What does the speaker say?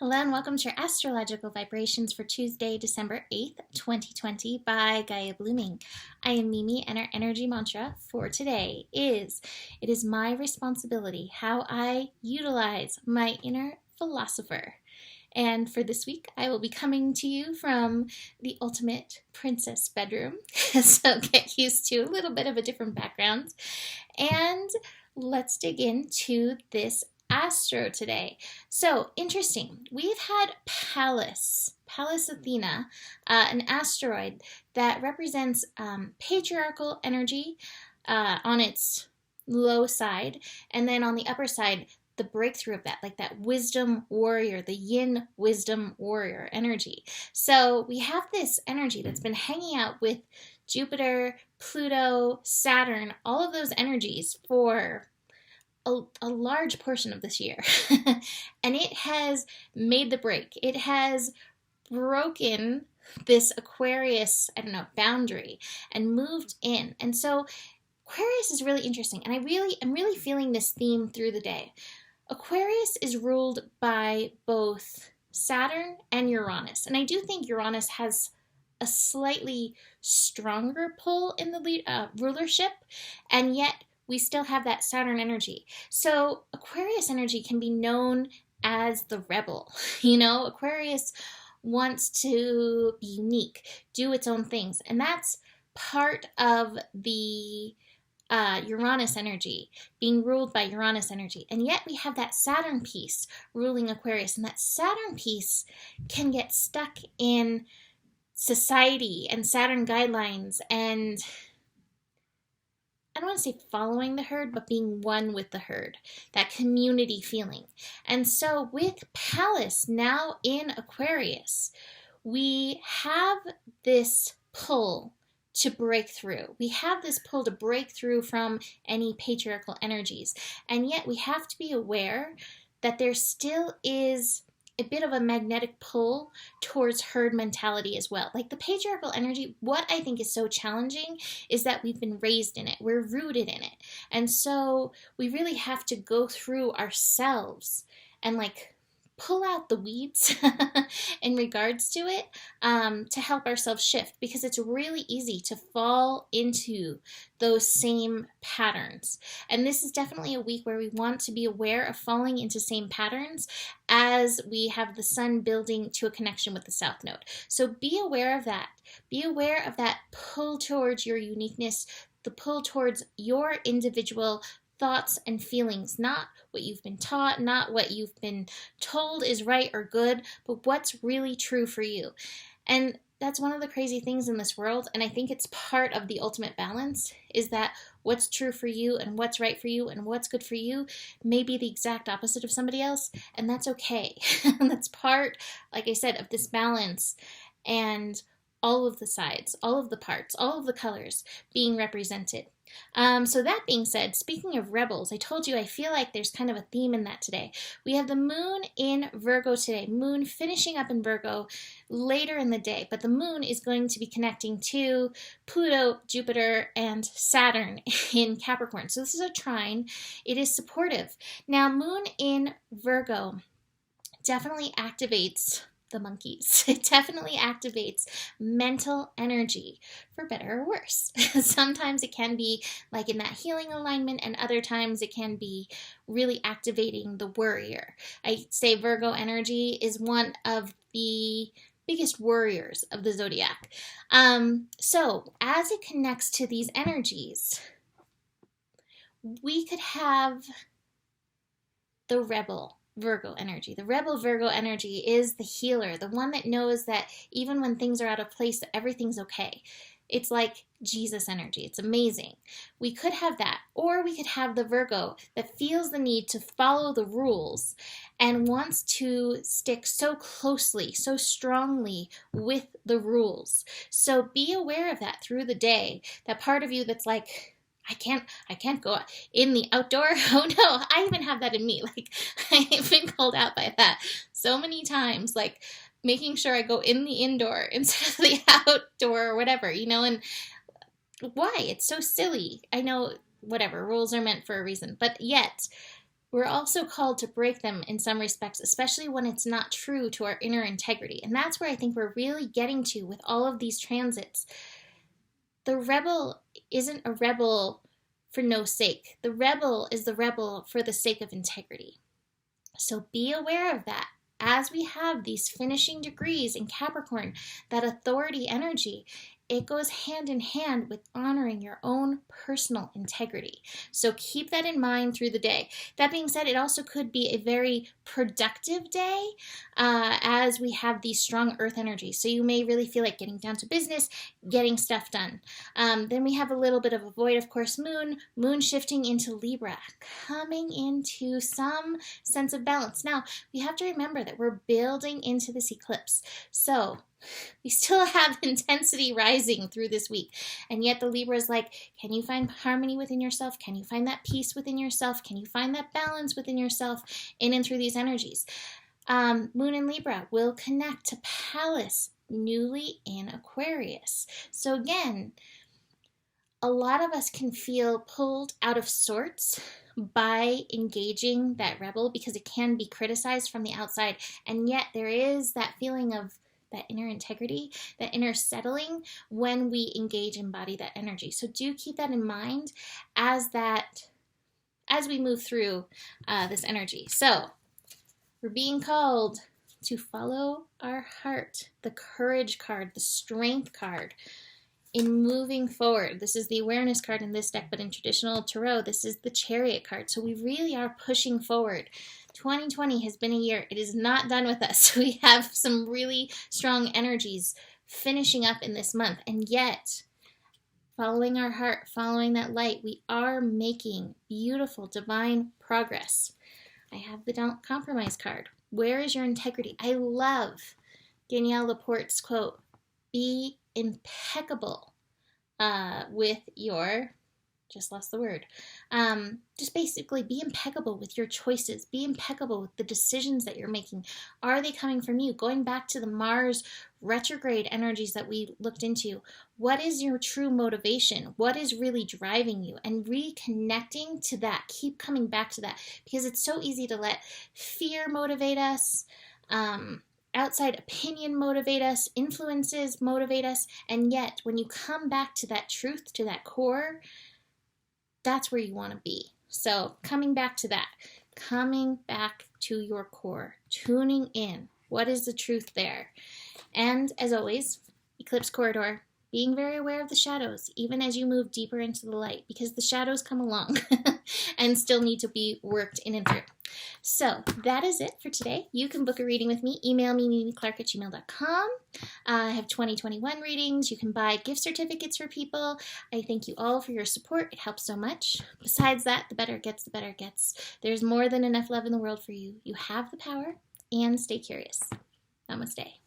Hello and welcome to your astrological vibrations for Tuesday, December 8th, 2020 by Gaia Blooming. I am Mimi and our energy mantra for today is, it is my responsibility how I utilize my inner philosopher. And for this week, I will be coming to you from the ultimate princess bedroom. So get used to a little bit of a different background. And let's dig into this astro today. So interesting. We've had Pallas Athena, an asteroid that represents patriarchal energy on its low side, and then on the upper side, the breakthrough of that, like that wisdom warrior, the yin wisdom warrior energy. So we have this energy that's been hanging out with Jupiter, Pluto, Saturn, all of those energies for a large portion of this year. And it has made the break. It has broken this Aquarius, boundary and moved in. And so Aquarius is really interesting. And I'm really feeling this theme through the day. Aquarius is ruled by both Saturn and Uranus. And I do think Uranus has a slightly stronger pull in the rulership, and yet we still have that Saturn energy. So Aquarius energy can be known as the rebel. Aquarius wants to be unique, do its own things. And that's part of the Uranus energy, being ruled by Uranus energy. And yet we have that Saturn piece ruling Aquarius. And that Saturn piece can get stuck in society and Saturn guidelines and I don't want to say following the herd, but being one with the herd, that community feeling. And so with Pallas now in Aquarius, we have this pull to break through. We have this pull to break through from any patriarchal energies. And yet we have to be aware that there still is a bit of a magnetic pull towards herd mentality as well. Like the patriarchal energy, what I think is so challenging is that we've been raised in it. We're rooted in it. And so we really have to go through ourselves and pull out the weeds in regards to it to help ourselves shift, because it's really easy to fall into those same patterns. And this is definitely a week where we want to be aware of falling into same patterns as we have the sun building to a connection with the south node. So be aware of that. Be aware of that pull towards your uniqueness, the pull towards your individual thoughts and feelings, not what you've been taught, not what you've been told is right or good, but what's really true for you. And that's one of the crazy things in this world, and I think it's part of the ultimate balance, is that what's true for you and what's right for you and what's good for you may be the exact opposite of somebody else, and that's okay. That's part, like I said, of this balance and all of the sides, all of the parts, all of the colors being represented. So that being said, speaking of rebels, I told you I feel like there's kind of a theme in that today. We have the moon in Virgo today, moon finishing up in Virgo later in the day, but the moon is going to be connecting to Pluto, Jupiter, and Saturn in Capricorn. So this is a trine. It is supportive. Now, moon in Virgo definitely activates the monkeys. It definitely activates mental energy, for better or worse. Sometimes it can be like in that healing alignment, and other times it can be really activating the worrier. I say Virgo energy is one of the biggest warriors of the zodiac. So as it connects to these energies, we could have the rebel Virgo energy. The rebel Virgo energy is the healer, the one that knows that even when things are out of place, that everything's okay. It's like Jesus energy. It's amazing. We could have that, or we could have the Virgo that feels the need to follow the rules and wants to stick so closely, so strongly with the rules. So be aware of that through the day, that part of you that's like, I can't go in the outdoor. Oh no, I even have that in me. I've been called out by that so many times, making sure I go in the indoor instead of the outdoor or whatever, and why? It's so silly. I know, whatever, rules are meant for a reason, but yet we're also called to break them in some respects, especially when it's not true to our inner integrity. And that's where I think we're really getting to with all of these transits. The rebel isn't a rebel for no sake. The rebel is the rebel for the sake of integrity. So be aware of that. As we have these finishing degrees in Capricorn, that authority energy, it goes hand in hand with honoring your own personal integrity. So keep that in mind through the day. That being said, it also could be a very productive day as we have these strong earth energies. So you may really feel like getting down to business, getting stuff done. Then we have a little bit of a void, of course, moon shifting into Libra, coming into some sense of balance. Now, we have to remember that we're building into this eclipse. So we still have intensity rising through this week. And yet the Libra is like, can you find harmony within yourself? Can you find that peace within yourself? Can you find that balance within yourself in and through these energies? Moon in Libra will connect to Pallas, newly in Aquarius. So again, a lot of us can feel pulled out of sorts by engaging that rebel because it can be criticized from the outside. And yet there is that feeling of that inner integrity, that inner settling when we engage, embody that energy. So do keep that in mind as we move through this energy. So we're being called to follow our heart, the courage card, the strength card in moving forward. This is the awareness card in this deck, but in traditional tarot, this is the chariot card. So we really are pushing forward. 2020 has been a year. It is not done with us. We have some really strong energies finishing up in this month. And yet, following our heart, following that light, we are making beautiful, divine progress. I have the Don't Compromise card. Where is your integrity? I love Danielle Laporte's quote, be impeccable with your... just lost the word. Just basically be impeccable with your choices. Be impeccable with the decisions that you're making. Are they coming from you? Going back to the Mars retrograde energies that we looked into, what is your true motivation? What is really driving you? And reconnecting to that. Keep coming back to that because it's so easy to let fear motivate us, outside opinion motivate us, influences motivate us, and yet when you come back to that truth, to that core, that's where you want to be. So coming back to that, coming back to your core, tuning in. What is the truth there? And as always, eclipse corridor, being very aware of the shadows, even as you move deeper into the light, because the shadows come along and still need to be worked in and through. So that is it for today. You can book a reading with me. Email me, mimiclark@gmail.com. I have 2021 readings. You can buy gift certificates for people. I thank you all for your support. It helps so much. Besides that, the better it gets, the better it gets. There's more than enough love in the world for you. You have the power, and stay curious. Namaste.